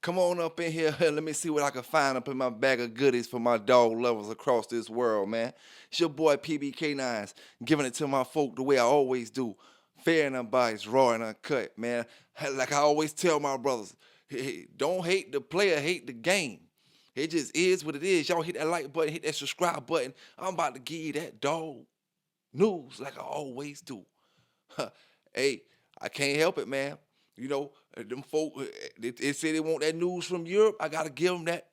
Come on up in here. Let me see what I can find up in my bag of goodies for my dog lovers across this world, man. It's your boy PB K9s, giving it to my folk the way I always do. Fair and unbiased, raw and uncut, man. Like I always tell my brothers, hey, don't hate the player, hate the game. It just is what it is. Y'all hit that like button, hit that subscribe button. I'm about to give you that dog news like I always do. Hey, I can't help it, man. You know, them folk, they say they want that news from Europe. I got to give them that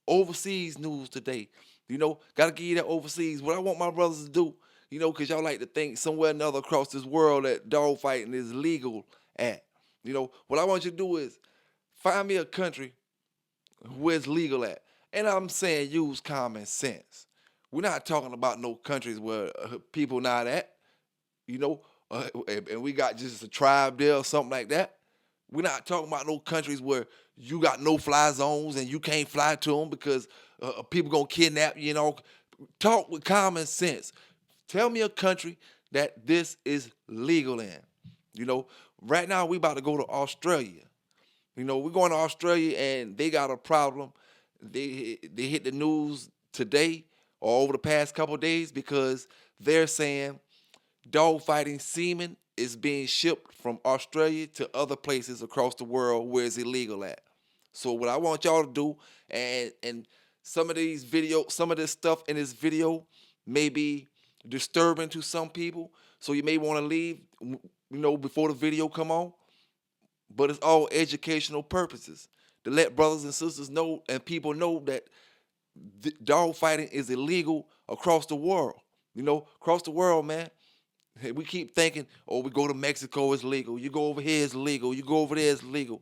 overseas news today. You know, got to give you that overseas. What I want my brothers to do, you know, because y'all like to think somewhere or another across this world that dog fighting is legal at. You know, what I want you to do is find me a country where it's legal at. And I'm saying use common sense. We're not talking about no countries where people not at, you know, and we got just a tribe there or something like that. We're not talking about no countries where you got no-fly zones and you can't fly to them because people gonna kidnap you, you know. Talk with common sense. Tell me a country that this is legal in. You know, right now we about to go to Australia. You know, we're going to Australia and they got a problem. They hit the news today or over the past couple of days because they're saying dog fighting semen is being shipped from Australia to other places across the world where it's illegal at. So what I want y'all to do, and some of these videos, some of this stuff in this video may be disturbing to some people, so you may want to leave, you know, before the video come on. But it's all educational purposes to let brothers and sisters know and people know that dog fighting is illegal across the world. You know, across the world, man. We keep thinking, oh, we go to Mexico, it's legal. You go over here, it's legal. You go over there, it's legal.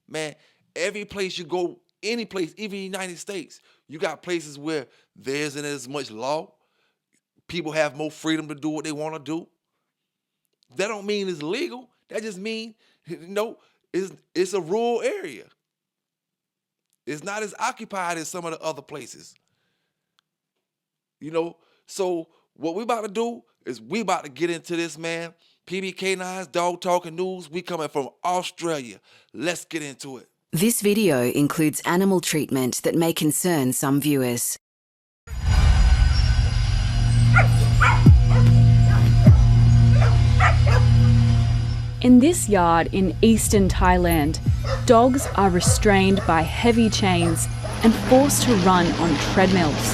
Man, every place you go, any place, even the United States, you got places where there isn't as much law. People have more freedom to do what they want to do. That don't mean it's legal. That just means, you know, it's a rural area. It's not as occupied as some of the other places. You know, so what we about to do is we about to get into this, man. PBK9's Dog Talking News. We coming from Australia. Let's get into it. This video includes animal treatment that may concern some viewers. In this yard in eastern Thailand, dogs are restrained by heavy chains and forced to run on treadmills.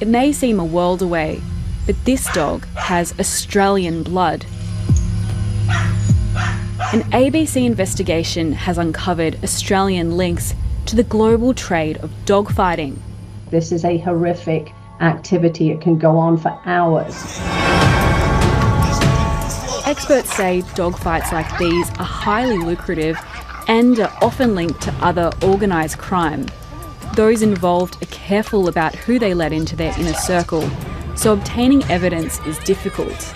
It may seem a world away, but this dog has Australian blood. An ABC investigation has uncovered Australian links to the global trade of dog fighting. This is a horrific activity. It can go on for hours. Experts say dogfights like these are highly lucrative and are often linked to other organised crime. Those involved are careful about who they let into their inner circle, so obtaining evidence is difficult.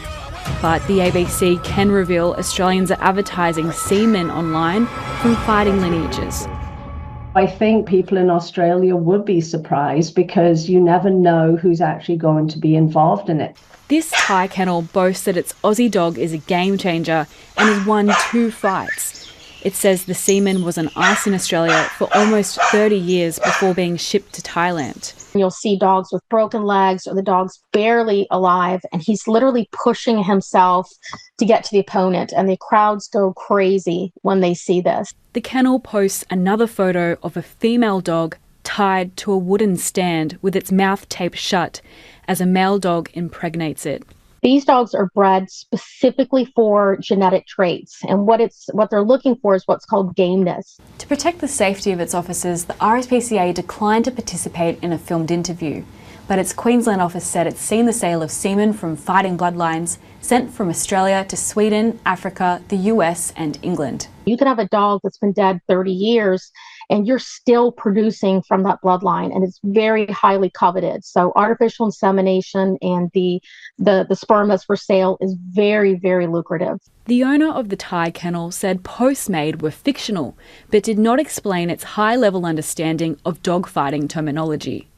But the ABC can reveal Australians are advertising semen online from fighting lineages. I think people in Australia would be surprised because you never know who's actually going to be involved in it. This Thai kennel boasts that its Aussie dog is a game changer and has won 2 fights. It says the semen was on ice in Australia for almost 30 years before being shipped to Thailand. You'll see dogs with broken legs or the dog's barely alive, and he's literally pushing himself to get to the opponent, and the crowds go crazy when they see this. The kennel posts another photo of a female dog tied to a wooden stand with its mouth taped shut as a male dog impregnates it. These dogs are bred specifically for genetic traits, and what they're looking for is what's called gameness. To protect the safety of its officers, the RSPCA declined to participate in a filmed interview, but its Queensland office said it's seen the sale of semen from fighting bloodlines sent from Australia to Sweden, Africa, the US and England. You could have a dog that's been dead 30 years and you're still producing from that bloodline, and it's very highly coveted. So artificial insemination and the sperm that's for sale is very, very lucrative. The owner of the Thai kennel said posts made were fictional, but did not explain its high-level understanding of dogfighting terminology.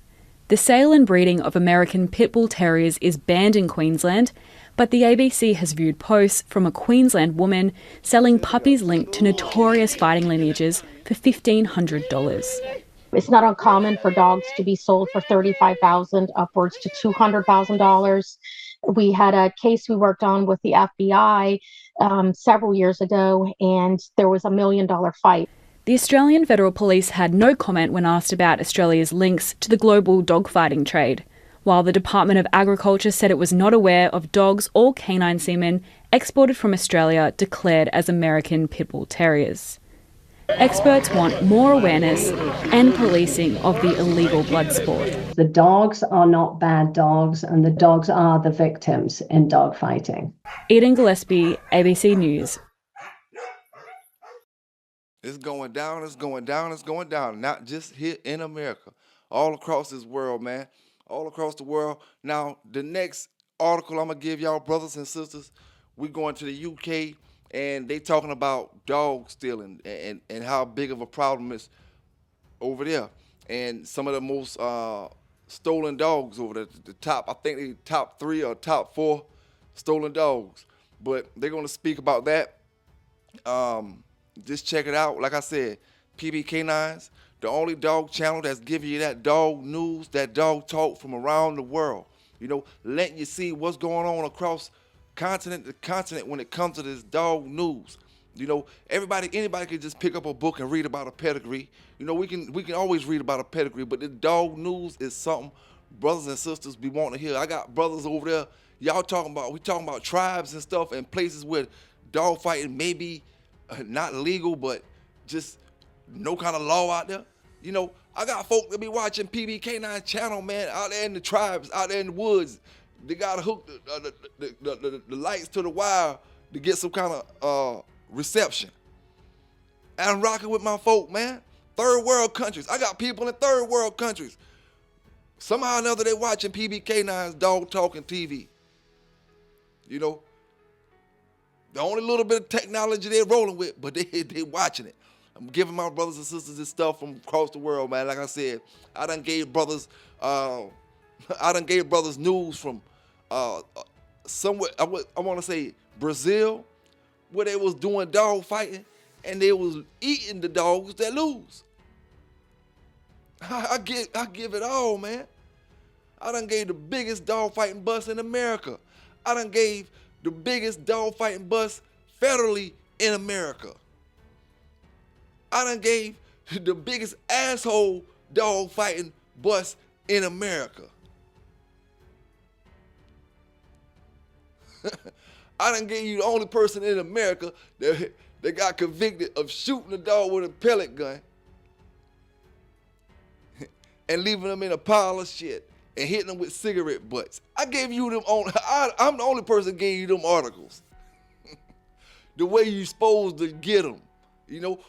The sale and breeding of American Pitbull Terriers is banned in Queensland, But the ABC has viewed posts from a Queensland woman selling puppies linked to notorious fighting lineages for $1,500. It's not uncommon for dogs to be sold for $35,000 upwards to $200,000. We had a case we worked on with the FBI several years ago, and there was $1 million fight. The Australian Federal Police had no comment when asked about Australia's links to the global dogfighting trade, while the Department of Agriculture said it was not aware of dogs or canine semen exported from Australia declared as American Pitbull Terriers. Experts want more awareness and policing of the illegal blood sport. The dogs are not bad dogs, and the dogs are the victims in dog fighting. Eden Gillespie, ABC News. It's going down, it's going down, it's going down. Not just here in America. All across this world, man. All across the world. Now, the next article I'm going to give y'all, brothers and sisters, we're going to the UK, and they talking about dog stealing and how big of a problem it's over there. And some of the most stolen dogs over there, the top, I think the top 3 or top 4 stolen dogs. But they're going to speak about that. Just check it out. Like I said, PB K9s, the only dog channel that's giving you that dog news, that dog talk from around the world. You know, letting you see what's going on across continent to continent when it comes to this dog news. You know, anybody can just pick up a book and read about a pedigree. You know, we can always read about a pedigree, but the dog news is something brothers and sisters be wanting to hear. I got brothers over there. We talking about tribes and stuff and places where dog fighting may be not legal, but just no kind of law out there. You know, I got folk that be watching PB K9 channel, man, out there in the tribes, out there in the woods. They got to hook the lights to the wire to get some kind of reception. And I'm rocking with my folk, man. Third world countries. I got people in third world countries. Somehow or another, they watching PB K9's dog talking TV. You know, the only little bit of technology they're rolling with, but they watching it. I'm giving my brothers and sisters this stuff from across the world, man. Like I said, I done gave brothers news from somewhere, I want to say Brazil, where they was doing dog fighting and they was eating the dogs that lose. I give it all, man. I done gave the biggest dog fighting bus in America. I done gave the biggest dog fighting bus federally in America. I done gave the biggest asshole dog fighting bus in America. I done gave you the only person in America that got convicted of shooting a dog with a pellet gun and leaving them in a pile of shit and hitting them with cigarette butts. I gave you them I'm the only person that gave you them articles. The way you supposed to get them, you know,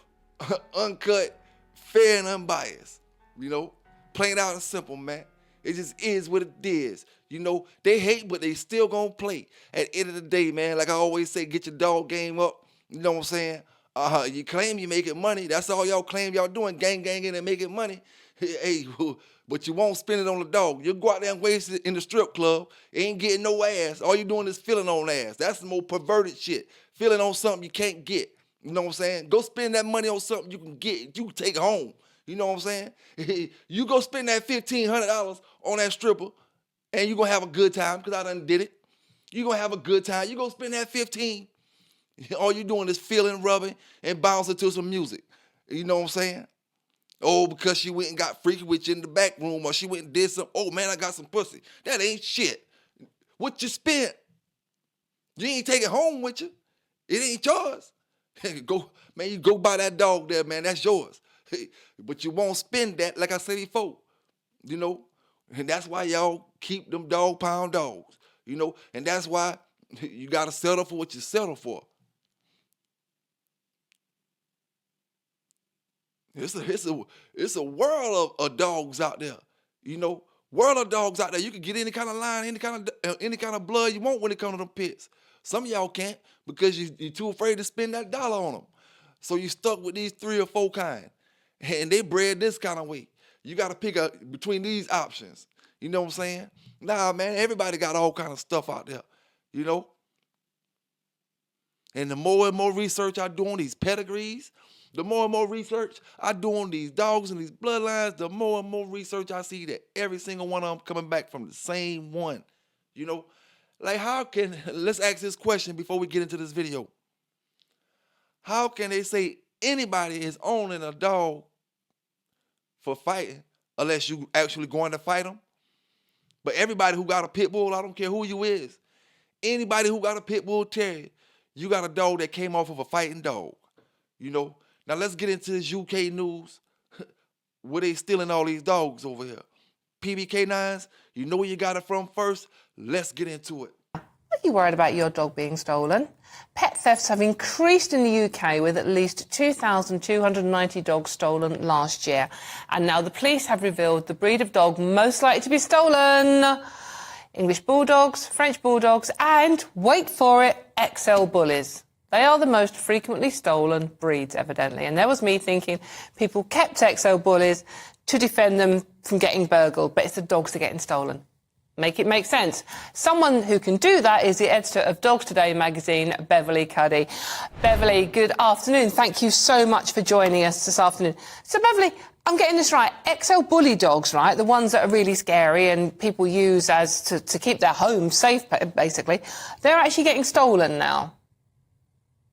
uncut, fair and unbiased, you know, plain out and simple, man. It just is what it is. You know, they hate, but they still gonna play. At the end of the day, man, like I always say, get your dog game up. You know what I'm saying? You claim you making money. That's all y'all claim y'all doing, ganging and making money. Hey, but you won't spend it on the dog. You'll go out there and waste it in the strip club. Ain't getting no ass. All you doing is feeling on ass. That's the more perverted shit. Feeling on something you can't get. You know what I'm saying? Go spend that money on something you can get. You can take it home. You know what I'm saying? You go spend that $1,500 on that stripper, and you're going to have a good time, because I done did it. You're going to have a good time. You go spend that 15. All you doing is feeling, rubbing, and bouncing to some music. You know what I'm saying? Oh, because she went and got freaky with you in the back room, or she went and did some, oh, man, I got some pussy. That ain't shit. What you spent, you ain't take it home with you. It ain't yours. You go buy that dog there, man. That's yours. But you won't spend that, like I said before, you know. And that's why y'all keep them dog pound dogs, you know. And that's why you got to settle for what you settle for. It's a world of dogs out there, you know. World of dogs out there. You can get any kind of line, any kind of blood you want when it comes to them pits. Some of y'all can't because you're too afraid to spend that dollar on them. So you stuck with these 3 or 4 kind, and they bred this kind of way. You got to pick between these options. You know what I'm saying? Nah, man, everybody got all kind of stuff out there. you know? And the more and more research I do on these pedigrees, the more and more research I do on these dogs and these bloodlines, the more and more research I see that every single one of them coming back from the same one, you know? Like let's ask this question before we get into this video. How can they say anybody is owning a dog for fighting unless you actually going to fight them? But everybody who got a pit bull, I don't care who you is, anybody who got a pit bull terrier, you got a dog that came off of a fighting dog, you know? Now let's get into this UK news where they stealing all these dogs over here. PBK9s, you know where you got it from first? Let's get into it. Are you worried about your dog being stolen? Pet thefts have increased in the UK with at least 2,290 dogs stolen last year. And now the police have revealed the breed of dog most likely to be stolen. English bulldogs, French bulldogs and, wait for it, XL bullies. They are the most frequently stolen breeds, evidently. And there was me thinking people kept XL bullies to defend them from getting burgled, but it's the dogs that are getting stolen. Make it make sense. Someone who can do that is the editor of Dogs Today magazine, Beverly Cuddy. Beverly, good afternoon. Thank you so much for joining us this afternoon. So, Beverly, I'm getting this right. XL bully dogs, right? The ones that are really scary and people use as to keep their home safe, basically. They're actually getting stolen now.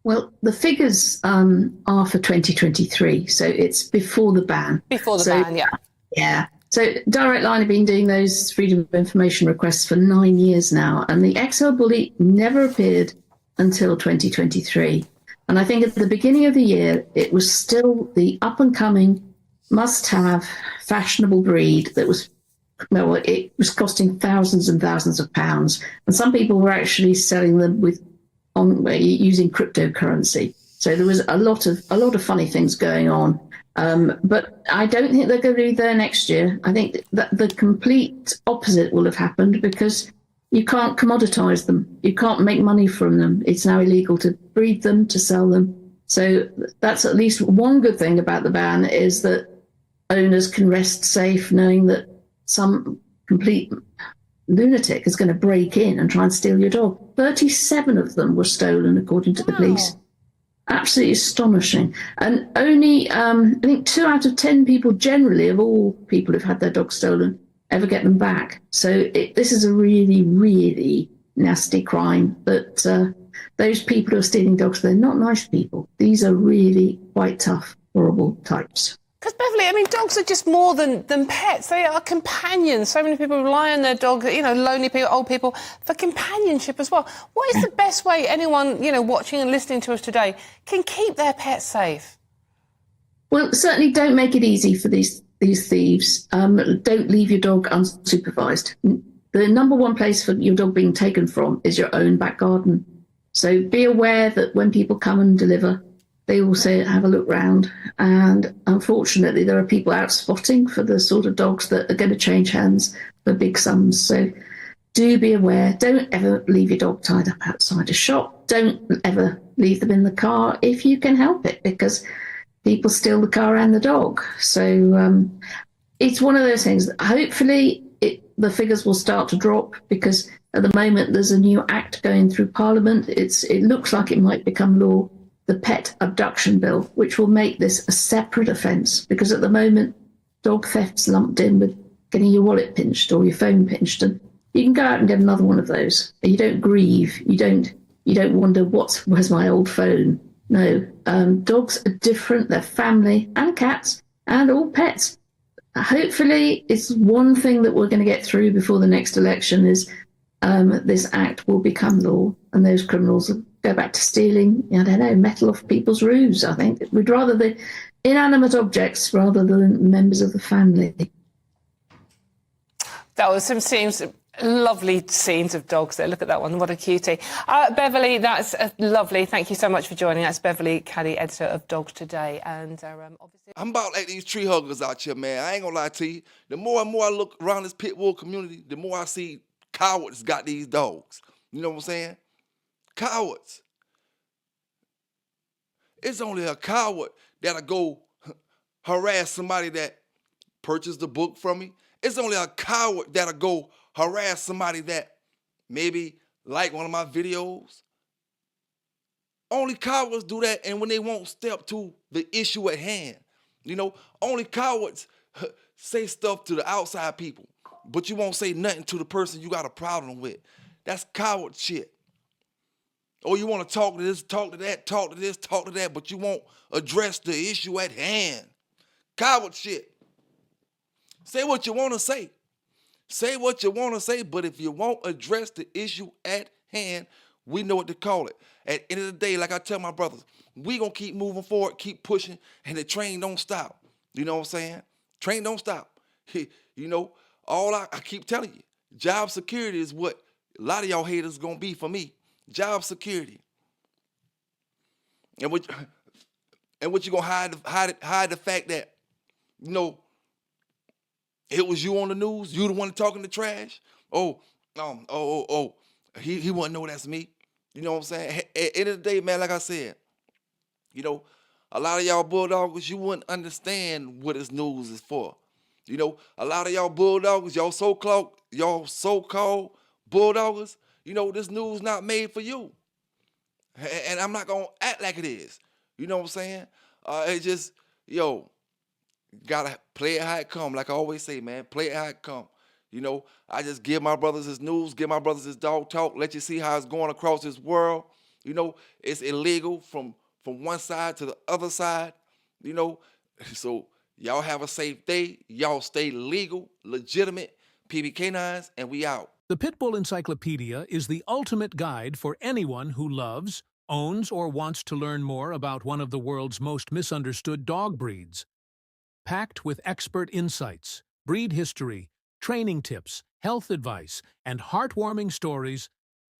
Well, the figures are for 2023, so it's before the ban. Before the ban, yeah. Yeah. So Direct Line have been doing those freedom of information requests for 9 years now, and the XL bully never appeared until 2023. And I think at the beginning of the year, it was still the up-and-coming, must-have, fashionable breed that was, well, it was costing thousands and thousands of pounds. And some people were actually selling them using cryptocurrency. So there was a lot of funny things going on. But I don't think they're going to be there next year. I think that the complete opposite will have happened because you can't commoditize them. You can't make money from them. It's now illegal to breed them, to sell them. So that's at least one good thing about the ban, is that owners can rest safe knowing that some complete lunatic is going to break in and try and steal your dog. 37 of them were stolen, according to the police. Absolutely astonishing. And only, I think 2 out of 10 people generally, of all people who've had their dogs stolen, ever get them back. So this is a really, really nasty crime. But those people who are stealing dogs, they're not nice people. These are really quite tough, horrible types. Because, Beverly, I mean, dogs are just more than pets. They are companions. So many people rely on their dogs, you know, lonely people, old people, for companionship as well. What is the best way anyone, you know, watching and listening to us today can keep their pets safe? Well, certainly don't make it easy for these thieves. Don't leave your dog unsupervised. The number one place for your dog being taken from is your own back garden. So be aware that when people come and deliver, they will say, have a look round. And unfortunately, there are people out spotting for the sort of dogs that are going to change hands for big sums. So do be aware. Don't ever leave your dog tied up outside a shop. Don't ever leave them in the car if you can help it, because people steal the car and the dog. So it's one of those things. Hopefully, the figures will start to drop, because at the moment there's a new act going through Parliament. It looks like it might become law, the Pet Abduction Bill, which will make this a separate offence, because at the moment dog theft's lumped in with getting your wallet pinched or your phone pinched, and you can go out and get another one of those. You don't grieve. You don't wonder where's my old phone. No, dogs are different. They're family, and cats, and all pets. Hopefully, it's one thing that we're going to get through before the next election is this act will become law, and those criminals will go back to stealing, I don't know, metal off people's roofs. I think we'd rather the inanimate objects rather than members of the family. That was some lovely scenes of dogs there. Look at that one. What a cutie. Beverly, that's lovely. Thank you so much for joining us. Beverly Cuddy, editor of Dogs Today. And obviously, I'm about like these tree huggers out here, man. I ain't gonna lie to you. The more and more I look around this pit bull community, the more I see cowards got these dogs. You know what I'm saying? Cowards. It's only a coward that'll go harass somebody that purchased the book from me. It's only a coward that'll go harass somebody that maybe like one of my videos. Only cowards do that, and when they won't step to the issue at hand. Only cowards say stuff to the outside people, but you won't say nothing to the person you got a problem with. That's coward shit. Or you want to talk to this, talk to that, talk to this, talk to that, but you won't address the issue at hand. Coward shit. Say what you want to say. Say what you want to say, but if you won't address the issue at hand, we know what to call it. At the end of the day, like I tell my brothers, we gonna keep moving forward, keep pushing, and the train don't stop. You know what I'm saying? Train don't stop. I keep telling you, job security is what a lot of y'all haters gonna be for me. Job security. And what you gonna hide the fact that, it was you on the news, you the one talking the trash? He wouldn't know that's me. You know what I'm saying? At the end of the day, man, like I said, a lot of y'all bulldoggers, you wouldn't understand what this news is for. A lot of y'all bulldoggers, y'all so-called bulldoggers, this news not made for you. And I'm not gonna act like it is. You know what I'm saying? It's just, gotta play it how it come. Like I always say, man, play it how it come. I just give my brothers this news, give my brothers this dog talk, let you see how it's going across this world. It's illegal from one side to the other side. So y'all have a safe day. Y'all stay legal, legitimate. PBK9s, and we out. The Pitbull Encyclopedia is the ultimate guide for anyone who loves, owns, or wants to learn more about one of the world's most misunderstood dog breeds. Packed with expert insights, breed history, training tips, health advice, and heartwarming stories,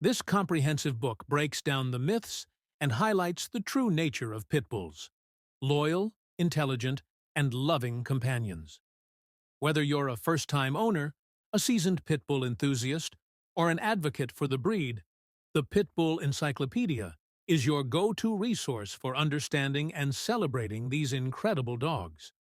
this comprehensive book breaks down the myths and highlights the true nature of pit bulls: loyal, intelligent, and loving companions. Whether you're a first-time owner, a seasoned pit bull enthusiast, or an advocate for the breed, the Pitbull Encyclopedia is your go-to resource for understanding and celebrating these incredible dogs.